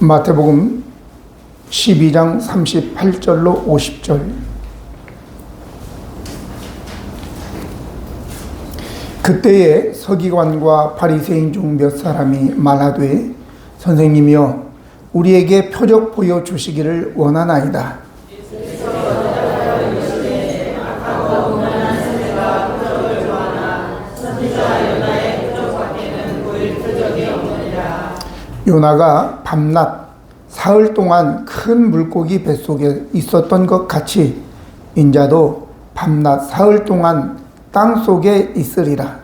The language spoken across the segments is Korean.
마태복음 12장 38절로 50절. 그때에 서기관과 바리새인 중 몇 사람이 말하되 선생님이여 우리에게 표적 보여주시기를 원하나이다. 요나가 밤낮 사흘 동안 큰 물고기 뱃속에 있었던 것 같이 인자도 밤낮 사흘 동안 땅속에 있으리라.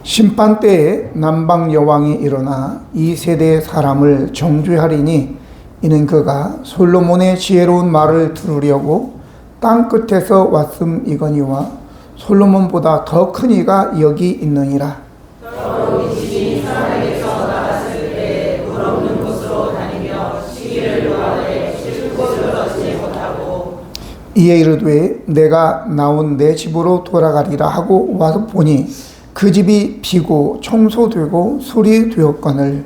심판 때에 남방 여왕이 일어나 이 세대의 사람을 정죄하리니 이는 그가 솔로몬의 지혜로운 말을 들으려고 땅 끝에서 왔음이거니와 솔로몬보다 더 큰 이가 여기 있느니라. 이에 이르되 내가 나온 내 집으로 돌아가리라 하고 와서 보니 그 집이 비고 청소되고 수리되었거늘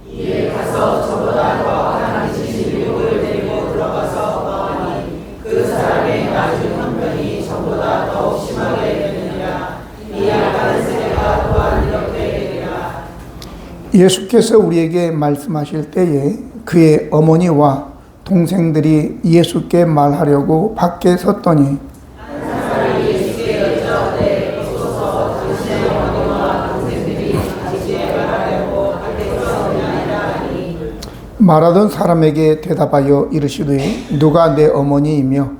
이에 가서 저보다 더한 진실욕을 데리고 들어가서 마하니 그 사람의 나중 형편이 저보다 더욱 심하게 되느니라. 이 악한 세대가 또한 이렇게 되리라. 예수께서 우리에게 말씀하실 때에 그의 어머니와 동생들이 예수께 말하려고 밖에 섰더니 말하던 사람에게 대답하여 이르시되 누가 내 어머니이며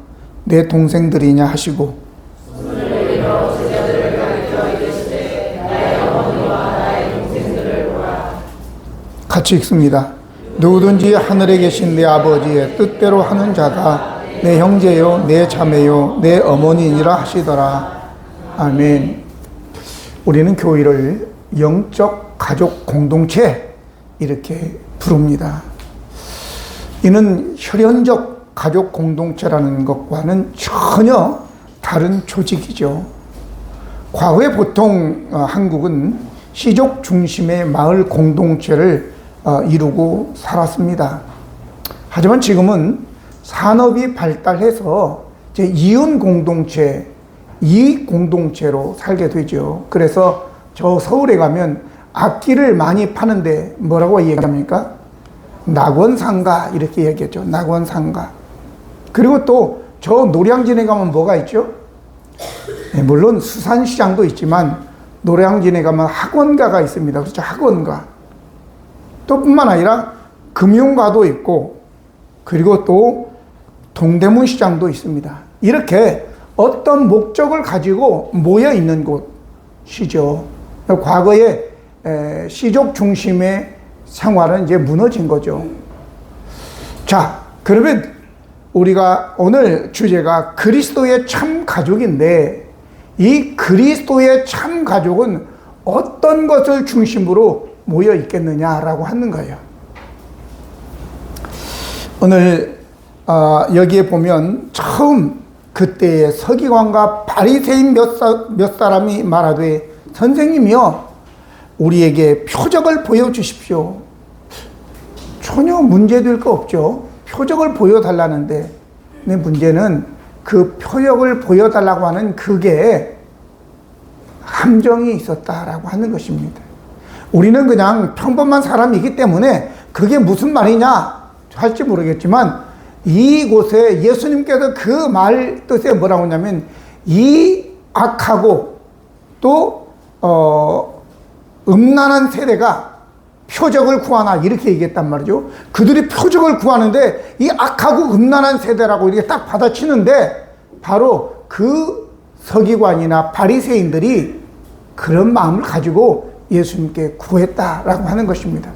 내 동생들이냐 하시고 같이 읽습니다. 누구든지 하늘에 계신 내 아버지의 뜻대로 하는 자가 내 형제요 내 자매요 내 어머니니라 하시더라. 아멘. 우리는 교회를 영적 가족 공동체 이렇게 부릅니다. 이는 혈연적 가족 공동체라는 것과는 전혀 다른 조직이죠. 과거에 보통 한국은 시족 중심의 마을 공동체를 이루고 살았습니다. 하지만 지금은 산업이 발달해서 이제 이윤 공동체, 이익 공동체로 살게 되죠. 그래서 저 서울에 가면 악기를 많이 파는데 뭐라고 얘기합니까? 낙원상가 이렇게 얘기했죠. 낙원상가. 그리고 또 저 노량진에 가면 뭐가 있죠? 네, 물론 수산시장도 있지만 노량진에 가면 학원가가 있습니다. 그렇죠? 학원가. 또 뿐만 아니라 금융가도 있고 그리고 또 동대문 시장도 있습니다. 이렇게 어떤 목적을 가지고 모여 있는 곳이죠. 과거에 시족 중심의 생활은 이제 무너진 거죠. 자, 그러면 우리가 오늘 주제가 그리스도의 참 가족인데 이 그리스도의 참 가족은 어떤 것을 중심으로 모여 있겠느냐라고 하는 거예요. 오늘 여기에 보면 처음 그때의 서기관과 바리새인 몇 사람이 말하되 선생님이요 우리에게 표적을 보여주십시오. 전혀 문제될 거 없죠. 표적을 보여달라는데 근데 문제는 그 표적을 보여달라고 하는 그게 함정이 있었다라고 하는 것입니다. 우리는 그냥 평범한 사람이기 때문에 그게 무슨 말이냐 할지 모르겠지만 이곳에 예수님께서 그 말 뜻에 뭐라고 하냐면 이 악하고 또 음란한 세대가 표적을 구하나 이렇게 얘기했단 말이죠. 그들이 표적을 구하는데 이 악하고 음란한 세대라고 이렇게 딱 받아치는데 바로 그 서기관이나 바리새인들이 그런 마음을 가지고 예수님께 구했다라고 하는 것입니다.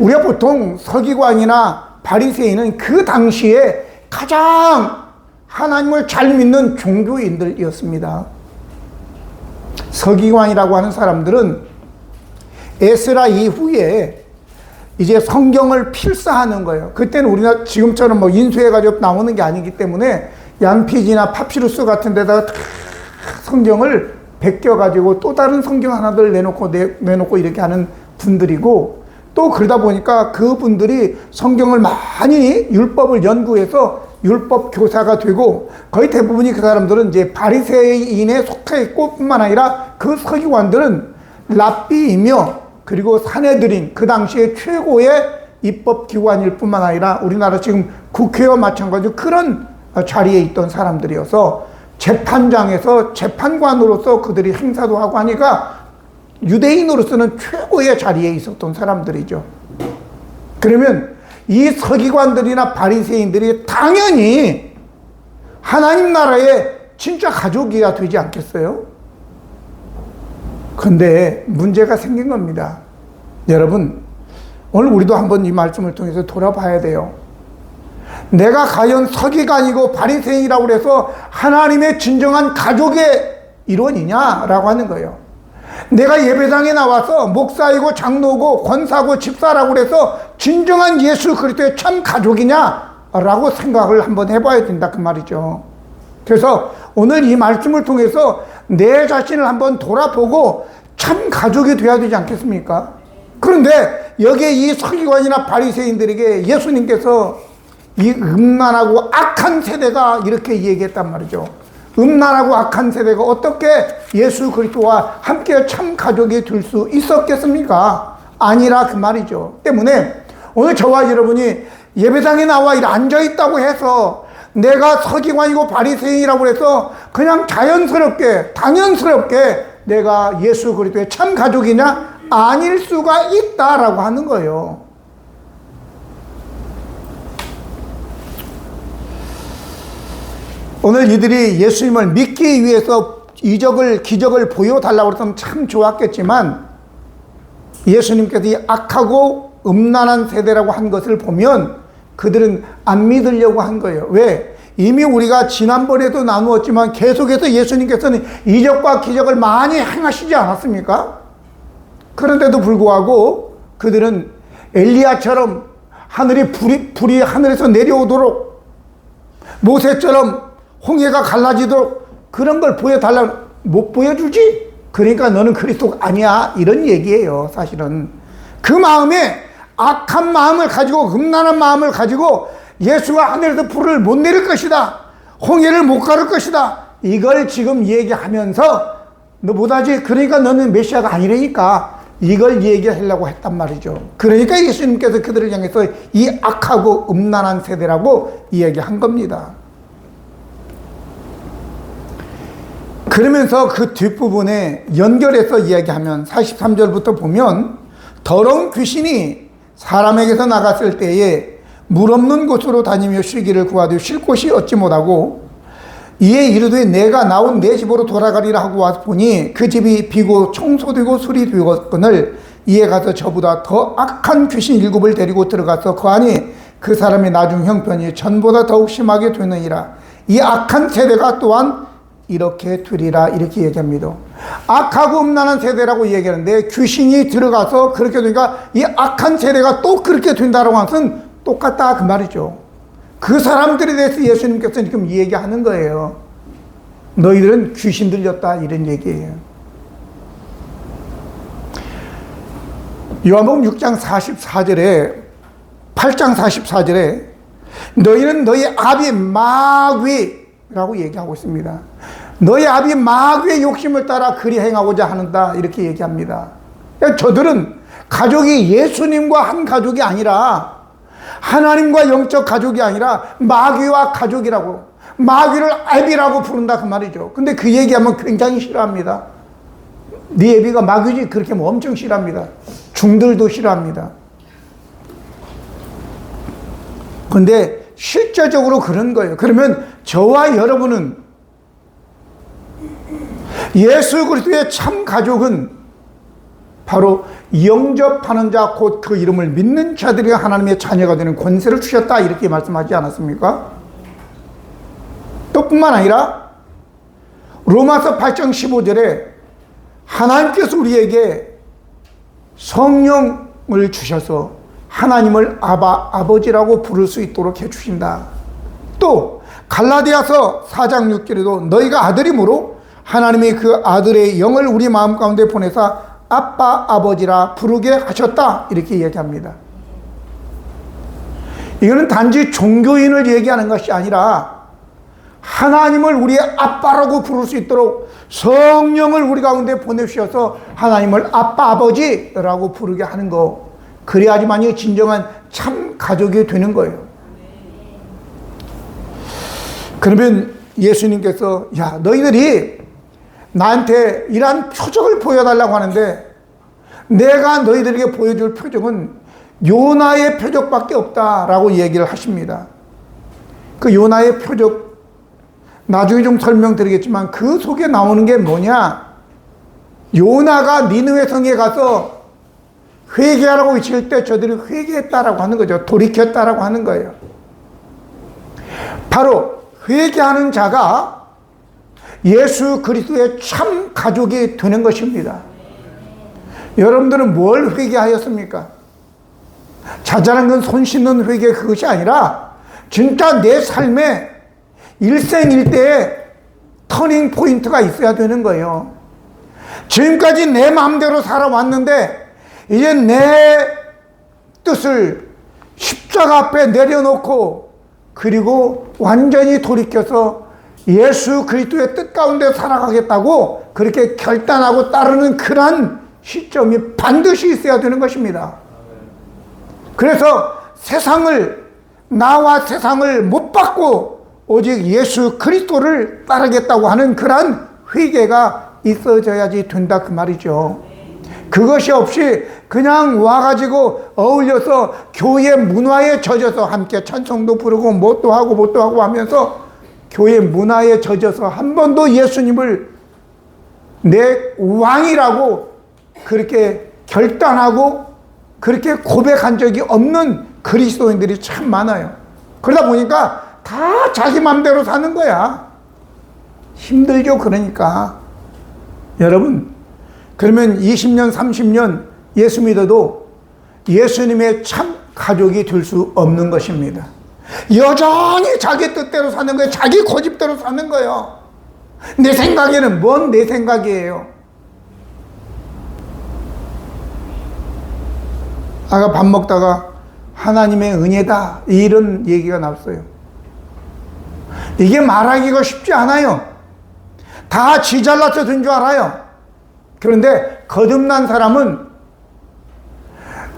우리가 보통 서기관이나 바리새인은 그 당시에 가장 하나님을 잘 믿는 종교인들이었습니다. 서기관이라고 하는 사람들은 에스라 이후에 이제 성경을 필사하는 거예요. 그때는 우리나라 지금처럼 뭐 인수해가지고 나오는 게 아니기 때문에 양피지나 파피루스 같은 데다가 성경을 베껴가지고 또 다른 성경 하나들 내놓고 이렇게 하는 분들이고, 또 그러다 보니까 그분들이 성경을 많이 율법을 연구해서 율법 교사가 되고, 거의 대부분이 그 사람들은 이제 바리새인에 속해 있고 뿐만 아니라 그 서기관들은 랍비이며, 그리고 사내들인 그 당시에 최고의 입법기관일 뿐만 아니라 우리나라 지금 국회와 마찬가지로 그런 자리에 있던 사람들이어서 재판장에서 재판관으로서 그들이 행사도 하고 하니까 유대인으로서는 최고의 자리에 있었던 사람들이죠. 그러면 이 서기관들이나 바리새인들이 당연히 하나님 나라의 진짜 가족이야 되지 않겠어요? 근데 문제가 생긴 겁니다. 여러분, 오늘 우리도 한번 이 말씀을 통해서 돌아봐야 돼요. 내가 과연 서기관이고 바리새인이라고 해서 하나님의 진정한 가족의 일원이냐라고 하는 거예요. 내가 예배당에 나와서 목사이고 장로고 권사고 집사라고 해서 진정한 예수 그리스도의 참 가족이냐라고 생각을 한번 해봐야 된다 그 말이죠. 그래서 오늘 이 말씀을 통해서 내 자신을 한번 돌아보고 참 가족이 돼야 되지 않겠습니까? 그런데 여기에 이 서기관이나 바리새인들에게 예수님께서 이 음란하고 악한 세대가 이렇게 얘기했단 말이죠. 음란하고 악한 세대가 어떻게 예수 그리스도와 함께 참 가족이 될 수 있었겠습니까? 아니라 그 말이죠. 때문에 오늘 저와 여러분이 예배당에 나와 앉아있다고 해서 내가 서기관이고 바리새인이라고 해서 그냥 자연스럽게 당연스럽게 내가 예수 그리스도의 참 가족이냐? 아닐 수가 있다라고 하는 거예요. 오늘 이들이 예수님을 믿기 위해서 기적을 보여달라고 했으면 참 좋았겠지만, 예수님께서 이 악하고 음란한 세대라고 한 것을 보면 그들은 안 믿으려고 한 거예요. 왜? 이미 우리가 지난번에도 나누었지만 계속해서 예수님께서는 이적과 기적을 많이 행하시지 않았습니까? 그런데도 불구하고 그들은 엘리야처럼 불이 하늘에서 내려오도록, 모세처럼 홍해가 갈라지도록 그런 걸 보여달라고 못 보여주지? 그러니까 너는 그리스도가 아니야, 이런 얘기예요. 사실은 그 마음에 악한 마음을 가지고 음란한 마음을 가지고 예수가 하늘에서 불을 못 내릴 것이다, 홍해를 못 가를 것이다, 이걸 지금 얘기하면서 너 못하지? 그러니까 너는 메시아가 아니라니까, 이걸 얘기하려고 했단 말이죠. 그러니까 예수님께서 그들을 향해서 이 악하고 음란한 세대라고 이야기한 겁니다. 그러면서 그 뒷부분에 연결해서 이야기하면 43절부터 보면, 더러운 귀신이 사람에게서 나갔을 때에 물 없는 곳으로 다니며 쉬기를 구하되 쉴 곳이 얻지 못하고, 이에 이르되 내가 나온 내 집으로 돌아가리라 하고 와서 보니 그 집이 비고 청소되고 술이 되었거늘, 이에 가서 저보다 더 악한 귀신 7을 데리고 들어가서 그 안에 그 사람의 나중 형편이 전보다 더욱 심하게 되느니라. 이 악한 세대가 또한 이렇게 되리라, 이렇게 얘기합니다. 악하고 음란한 세대라고 얘기하는데 귀신이 들어가서 그렇게 되니까 이 악한 세대가 또 그렇게 된다라고 하는 것은 똑같다 그 말이죠. 그 사람들에 대해서 예수님께서 지금 얘기하는 거예요. 너희들은 귀신 들렸다, 이런 얘기예요. 요한복음 6장 44절에 8장 44절에 너희는 너희 아비 마귀라고 얘기하고 있습니다. 너희 아비 마귀의 욕심을 따라 그리 행하고자 하는다, 이렇게 얘기합니다. 저들은 가족이 예수님과 한 가족이 아니라, 하나님과 영적 가족이 아니라 마귀와 가족이라고, 마귀를 애비라고 부른다 그 말이죠. 근데 그 얘기하면 굉장히 싫어합니다. 네 애비가 마귀지, 그렇게 하면 엄청 싫어합니다. 중들도 싫어합니다. 근데 실제적으로 그런 거예요. 그러면 저와 여러분은 예수 그리스도의 참 가족은 바로 영접하는 자, 곧 그 이름을 믿는 자들이 하나님의 자녀가 되는 권세를 주셨다, 이렇게 말씀하지 않았습니까? 또 뿐만 아니라 로마서 8장 15절에 하나님께서 우리에게 성령을 주셔서 하나님을 아버지라고 부를 수 있도록 해주신다. 또 갈라디아서 4장 6절에도 너희가 아들이므로 하나님이 그 아들의 영을 우리 마음 가운데 보내사 아빠 아버지라 부르게 하셨다, 이렇게 얘기합니다. 이거는 단지 종교인을 얘기하는 것이 아니라 하나님을 우리의 아빠라고 부를 수 있도록 성령을 우리 가운데 보내주셔서 하나님을 아빠 아버지라고 부르게 하는 거, 그래야지만이 진정한 참 가족이 되는 거예요. 그러면 예수님께서 야, 너희들이 나한테 이러한 표적을 보여달라고 하는데 내가 너희들에게 보여줄 표적은 요나의 표적밖에 없다라고 얘기를 하십니다. 그 요나의 표적 나중에 좀 설명드리겠지만 그 속에 나오는 게 뭐냐, 요나가 니느웨 성에 가서 회개하라고 외칠 때 저들이 회개했다라고 하는 거죠. 돌이켰다라고 하는 거예요. 바로 회개하는 자가 예수 그리스도의 참 가족이 되는 것입니다. 여러분들은 뭘 회개하였습니까? 자잘한 건 손 씻는 회개, 그것이 아니라 진짜 내 삶에 일생일대에 터닝 포인트가 있어야 되는 거예요. 지금까지 내 마음대로 살아왔는데 이제 내 뜻을 십자가 앞에 내려놓고 그리고 완전히 돌이켜서 예수 그리스도의 뜻 가운데 살아가겠다고 그렇게 결단하고 따르는 그런 시점이 반드시 있어야 되는 것입니다. 그래서 나와 세상을 못 받고 오직 예수 그리스도를 따르겠다고 하는 그러한 회개가 있어져야지 된다, 그 말이죠. 그것이 없이 그냥 와가지고 어울려서 교회 문화에 젖어서 함께 찬송도 부르고 뭣도 하고 하면서 교회 문화에 젖어서 한 번도 예수님을 내 왕이라고 그렇게 결단하고 그렇게 고백한 적이 없는 그리스도인들이 참 많아요. 그러다 보니까 다 자기 맘대로 사는 거야. 힘들죠. 그러니까 여러분, 그러면 20년 30년 예수 믿어도 예수님의 참 가족이 될 수 없는 것입니다. 여전히 자기 뜻대로 사는 거예요. 자기 고집대로 사는 거예요. 내 생각에는 뭔 내 생각이에요. 아까 밥 먹다가 하나님의 은혜다 이런 얘기가 나왔어요. 이게 말하기가 쉽지 않아요. 다 지 잘나서 된 줄 알아요. 그런데 거듭난 사람은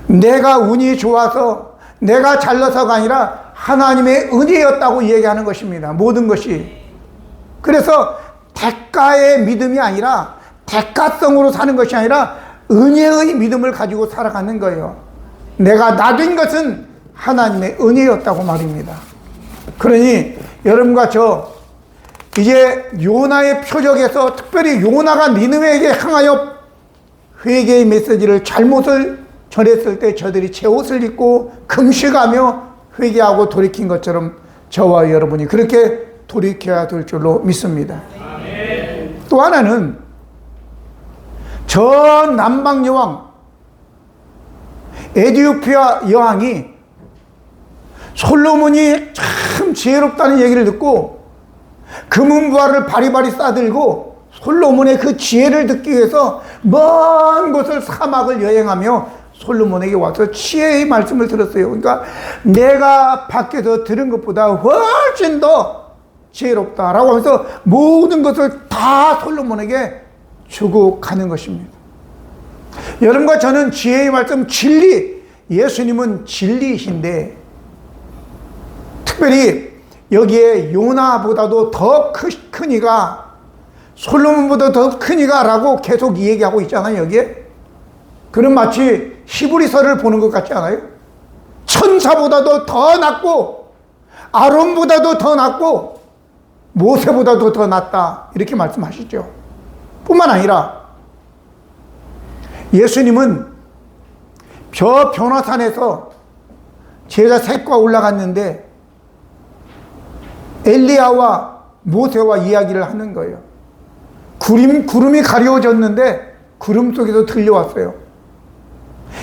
내가 운이 좋아서 내가 잘나서가 아니라 하나님의 은혜였다고 얘기하는 것입니다. 모든 것이. 그래서 대가의 믿음이 아니라 대가성으로 사는 것이 아니라 은혜의 믿음을 가지고 살아가는 거예요. 내가 나된 것은 하나님의 은혜였다고 말입니다. 그러니 여러분과 저 이제 요나의 표적에서 특별히 요나가 니느웨에게 향하여 회개의 메시지를 잘못을 전했을 때 저들이 제 옷을 입고 금식하며 회개하고 돌이킨 것처럼 저와 여러분이 그렇게 돌이켜야 될 줄로 믿습니다. 아멘. 또 하나는 저 남방 여왕 에디오피아 여왕이 솔로몬이 참 지혜롭다는 얘기를 듣고 금은부화를 바리바리 싸들고 솔로몬의 그 지혜를 듣기 위해서 먼 곳을 사막을 여행하며 솔로몬에게 와서 지혜의 말씀을 들었어요. 그러니까 내가 밖에서 들은 것보다 훨씬 더 지혜롭다라고 하면서 모든 것을 다 솔로몬에게 주고 가는 것입니다. 여러분과 저는 지혜의 말씀, 진리, 예수님은 진리이신데 특별히 여기에 요나보다도 더 큰 이가, 솔로몬보다 더 큰 이가 라고 계속 얘기하고 있잖아요. 여기에 그는 마치 히브리서를 보는 것 같지 않아요? 천사보다도 더 낫고 아론보다도 더 낫고 모세보다도 더 낫다, 이렇게 말씀하시죠. 뿐만 아니라 예수님은 저 변화산에서 제자 셋과 올라갔는데 엘리야와 모세와 이야기를 하는 거예요. 구름이 가려워졌는데 구름 속에서 들려왔어요.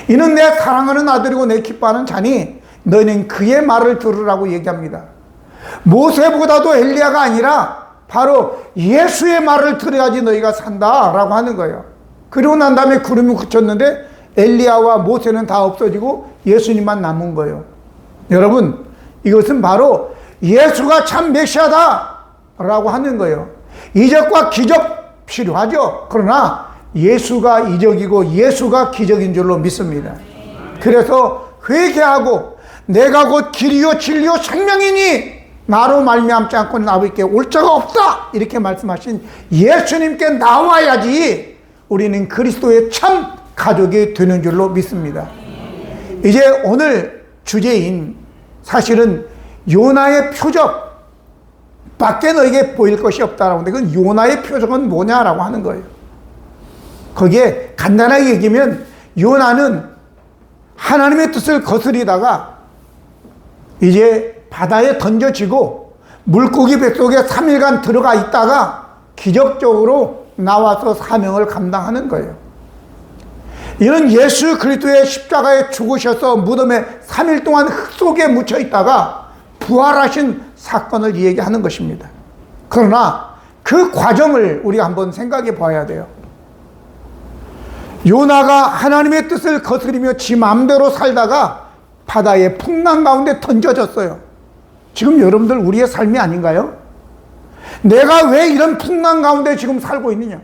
이는 내 사랑하는 아들이고 내 기뻐하는 자니 너희는 그의 말을 들으라고 얘기합니다. 모세보다도 엘리야가 아니라 바로 예수의 말을 들어야지 너희가 산다라고 하는 거예요. 그리고 난 다음에 구름이 그쳤는데 엘리야와 모세는 다 없어지고 예수님만 남은 거예요. 여러분, 이것은 바로 예수가 참 메시아다라고 하는 거예요. 이적과 기적 필요하죠. 그러나 예수가 이적이고 예수가 기적인 줄로 믿습니다. 그래서 회개하고 내가 곧 길이요 진리요 생명이니 나로 말미암지 않고는 아버지께 올 자가 없다 이렇게 말씀하신 예수님께 나와야지 우리는 그리스도의 참 가족이 되는 줄로 믿습니다. 이제 오늘 주제인 사실은 요나의 표적 밖에 너에게 보일 것이 없다라고 하는데 그건 요나의 표적은 뭐냐라고 하는 거예요. 거기에 간단하게 얘기하면 요나는 하나님의 뜻을 거스리다가 이제 바다에 던져지고 물고기 뱃속에 3일간 들어가 있다가 기적적으로 나와서 사명을 감당하는 거예요. 이는 예수 그리스도의 십자가에 죽으셔서 무덤에 3일 동안 흙 속에 묻혀 있다가 부활하신 사건을 얘기하는 것입니다. 그러나 그 과정을 우리가 한번 생각해 봐야 돼요. 요나가 하나님의 뜻을 거스리며 지 마음대로 살다가 바다의 풍랑 가운데 던져졌어요. 지금 여러분들 우리의 삶이 아닌가요? 내가 왜 이런 풍랑 가운데 지금 살고 있느냐?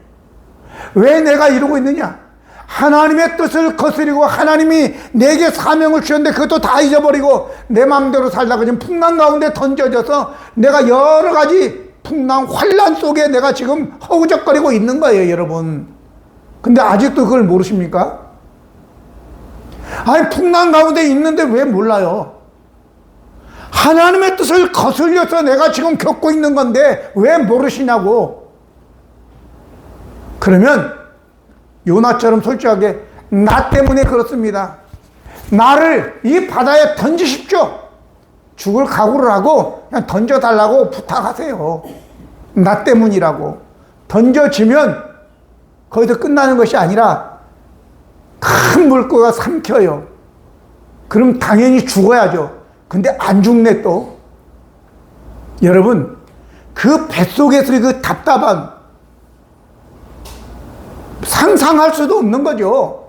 왜 내가 이러고 있느냐? 하나님의 뜻을 거스리고 하나님이 내게 사명을 주셨는데 그것도 다 잊어버리고 내 마음대로 살다가 지금 풍랑 가운데 던져져서 내가 여러 가지 풍랑 환란 속에 내가 지금 허우적거리고 있는 거예요, 여러분. 근데 아직도 그걸 모르십니까? 아니, 풍랑 가운데 있는데 왜 몰라요? 하나님의 뜻을 거슬려서 내가 지금 겪고 있는 건데 왜 모르시냐고. 그러면 요나처럼 솔직하게 나 때문에 그렇습니다. 나를 이 바다에 던지십시오. 죽을 각오를 하고 그냥 던져달라고 부탁하세요. 나 때문이라고. 던져지면 거기서 끝나는 것이 아니라 큰 물고기가 삼켜요. 그럼 당연히 죽어야죠. 근데 안 죽네 또. 여러분, 그 뱃속에서의 그 답답함 상상할 수도 없는 거죠.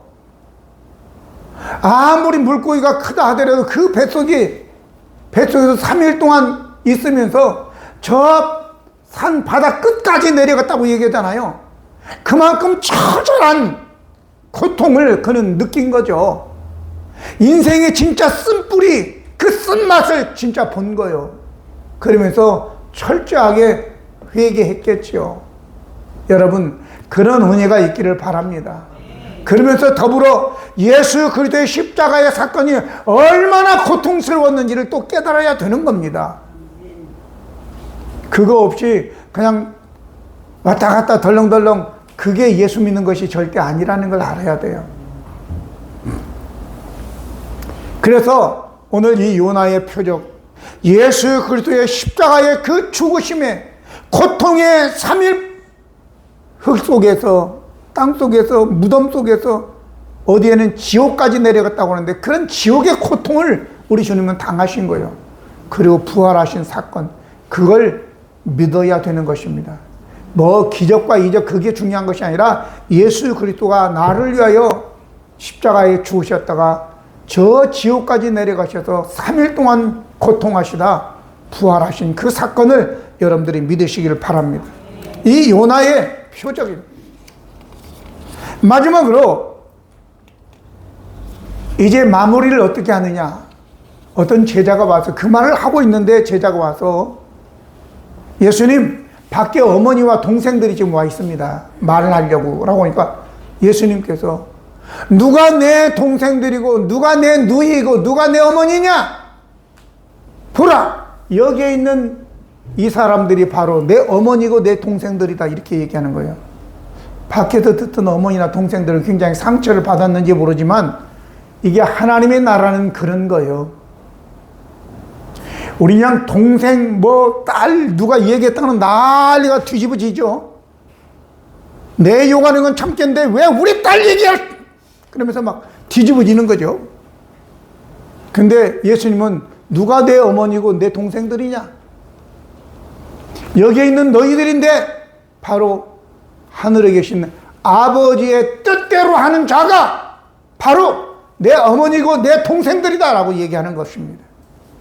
아무리 물고기가 크다 하더라도 그 뱃속에서 3일 동안 있으면서 저 산 바다 끝까지 내려갔다고 얘기하잖아요. 그만큼 처절한 고통을 그는 느낀 거죠. 인생의 진짜 쓴뿌리, 그 쓴맛을 진짜 본 거예요. 그러면서 철저하게 회개했겠죠. 여러분, 그런 은혜가 있기를 바랍니다. 그러면서 더불어 예수 그리스도의 십자가의 사건이 얼마나 고통스러웠는지를 또 깨달아야 되는 겁니다. 그거 없이 그냥 왔다 갔다 덜렁덜렁 그게 예수 믿는 것이 절대 아니라는 걸 알아야 돼요. 그래서 오늘 이 요나의 표적, 예수 그리스도의 십자가의 그 죽으심의 고통의 3일 흙 속에서, 땅 속에서, 무덤 속에서 어디에는 지옥까지 내려갔다고 하는데 그런 지옥의 고통을 우리 주님은 당하신 거예요. 그리고 부활하신 사건, 그걸 믿어야 되는 것입니다. 뭐 기적과 이적 그게 중요한 것이 아니라 예수 그리스도가 나를 위하여 십자가에 죽으셨다가 저 지옥까지 내려가셔서 3일 동안 고통하시다 부활하신 그 사건을 여러분들이 믿으시기를 바랍니다. 이 요나의 표적입니다. 마지막으로 이제 마무리를 어떻게 하느냐. 어떤 제자가 와서 그 말을 하고 있는데 제자가 와서 예수님, 밖에 어머니와 동생들이 지금 와 있습니다. 말을 하려고 라고 하니까 예수님께서 누가 내 동생들이고 누가 내 누이고 누가 내 어머니냐? 보라! 여기에 있는 이 사람들이 바로 내 어머니고 내 동생들이다 이렇게 얘기하는 거예요. 밖에서 듣던 어머니나 동생들은 굉장히 상처를 받았는지 모르지만 이게 하나님의 나라는 그런 거예요. 우리 그냥 동생, 딸 누가 얘기했다는 난리가 뒤집어지죠. 내 욕하는 건 참겠는데 왜 우리 딸 얘기할 그러면서 막 뒤집어지는 거죠. 근데 예수님은 누가 내 어머니고 내 동생들이냐? 여기에 있는 너희들인데 바로 하늘에 계신 아버지의 뜻대로 하는 자가 바로 내 어머니고 내 동생들이다 라고 얘기하는 것입니다.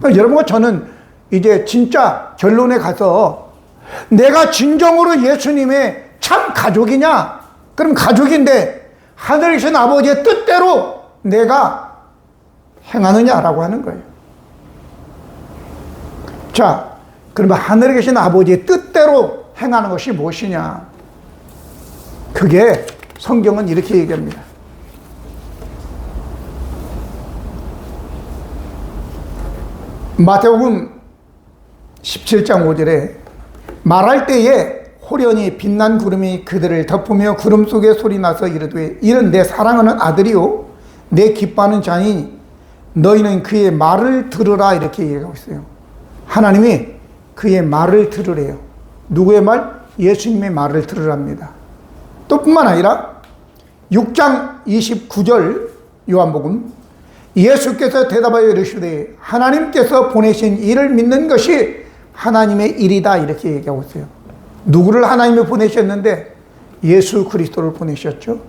여러분과 저는 이제 진짜 결론에 가서 내가 진정으로 예수님의 참 가족이냐? 그럼 가족인데 하늘에 계신 아버지의 뜻대로 내가 행하느냐라고 하는 거예요. 자, 그러면 하늘에 계신 아버지의 뜻대로 행하는 것이 무엇이냐? 그게 성경은 이렇게 얘기합니다. 마태복음 17장 5절에 말할 때에 호련히 빛난 구름이 그들을 덮으며 구름 속에 소리나서 이르되 이는 내 사랑하는 아들이요 내 기뻐하는 자니 너희는 그의 말을 들으라 이렇게 얘기하고 있어요. 하나님이 그의 말을 들으래요. 누구의 말? 예수님의 말을 들으랍니다. 또 뿐만 아니라 6장 29절 요한복음 예수께서 대답하여 이르시되 하나님께서 보내신 이를 믿는 것이 하나님의 일이다 이렇게 얘기하고 있어요. 누구를 하나님이 보내셨는데 예수 그리스도를 보내셨죠.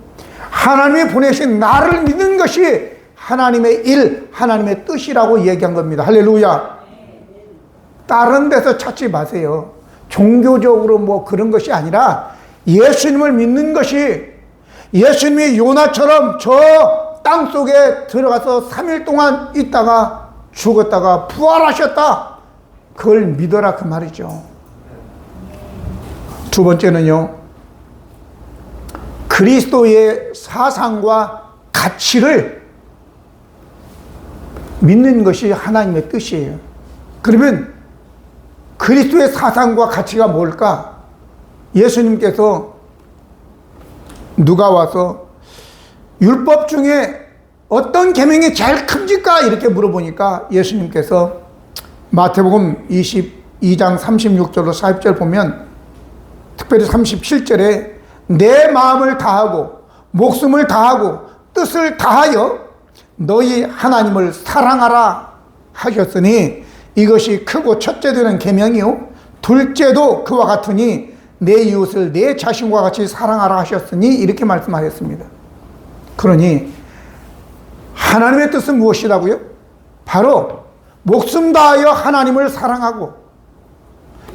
하나님이 보내신 나를 믿는 것이 하나님의 일, 하나님의 뜻이라고 얘기한 겁니다. 할렐루야. 다른 데서 찾지 마세요. 종교적으로 뭐 그런 것이 아니라 예수님을 믿는 것이 예수님이 요나처럼 저 땅속에 들어가서 3일 동안 있다가 죽었다가 부활하셨다. 그걸 믿어라 그 말이죠. 두 번째는요. 그리스도의 사상과 가치를 믿는 것이 하나님의 뜻이에요. 그러면 그리스도의 사상과 가치가 뭘까? 예수님께서 누가 와서 율법 중에 어떤 계명이 제일 큽니까? 이렇게 물어보니까 예수님께서 마태복음 22장 36절로 40절 보면 특별히 37절에 내 마음을 다하고 목숨을 다하고 뜻을 다하여 너희 하나님을 사랑하라 하셨으니 이것이 크고 첫째 되는 계명이요 둘째도 그와 같으니 내 이웃을 내 자신과 같이 사랑하라 하셨으니 이렇게 말씀하셨습니다. 그러니 하나님의 뜻은 무엇이라고요? 바로 목숨 다하여 하나님을 사랑하고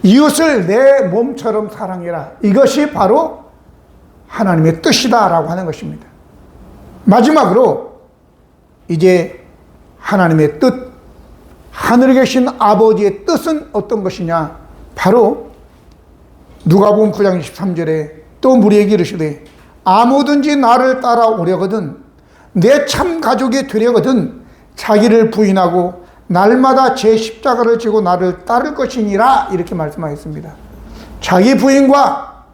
이웃을 내 몸처럼 사랑해라. 이것이 바로 하나님의 뜻이다라고 하는 것입니다. 마지막으로 이제 하나님의 뜻, 하늘에 계신 아버지의 뜻은 어떤 것이냐? 바로 누가복음 9장 23절에 또 무리에게 이르시되 아무든지 나를 따라오려거든 내 참 가족이 되려거든 자기를 부인하고 날마다 제 십자가를 지고 나를 따를 것이니라 이렇게 말씀하셨습니다. 자기 부인과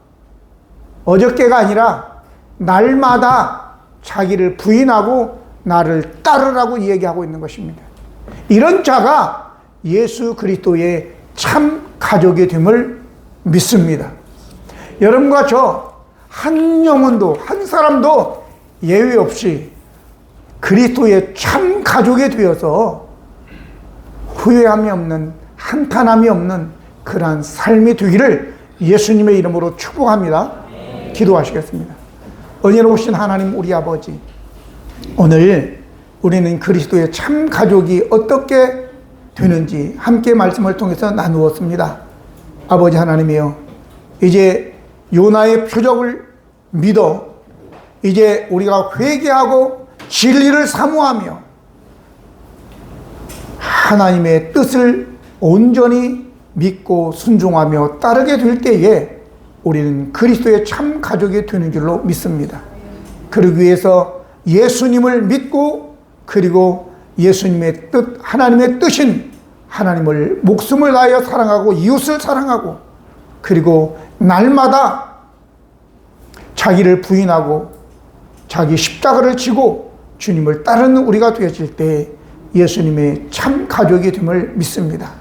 어저께가 아니라 날마다 자기를 부인하고 나를 따르라고 얘기하고 있는 것입니다. 이런 자가 예수 그리스도의 참 가족이 됨을 믿습니다. 여러분과 저 한 영혼도 한 사람도 예외 없이 그리스도의 참 가족이 되어서 후회함이 없는 한탄함이 없는 그러한 삶이 되기를 예수님의 이름으로 축복합니다. 기도하시겠습니다. 은혜로우신 하나님 우리 아버지, 오늘 우리는 그리스도의 참 가족이 어떻게 되는지 함께 말씀을 통해서 나누었습니다. 아버지 하나님이여, 이제 요나의 표적을 믿어 이제 우리가 회개하고 진리를 사모하며 하나님의 뜻을 온전히 믿고 순종하며 따르게 될 때에 우리는 그리스도의 참 가족이 되는 줄로 믿습니다. 그러기 위해서 예수님을 믿고 그리고 예수님의 뜻, 하나님의 뜻인 하나님을 목숨을 다하여 사랑하고 이웃을 사랑하고 그리고 날마다 자기를 부인하고 자기 십자가를 지고 주님을 따르는 우리가 되어질 때 예수님의 참 가족이 됨을 믿습니다.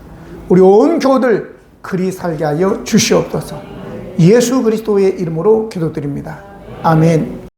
우리 온 교우들 그리 살게 하여 주시옵소서. 예수 그리스도의 이름으로 기도드립니다. 아멘.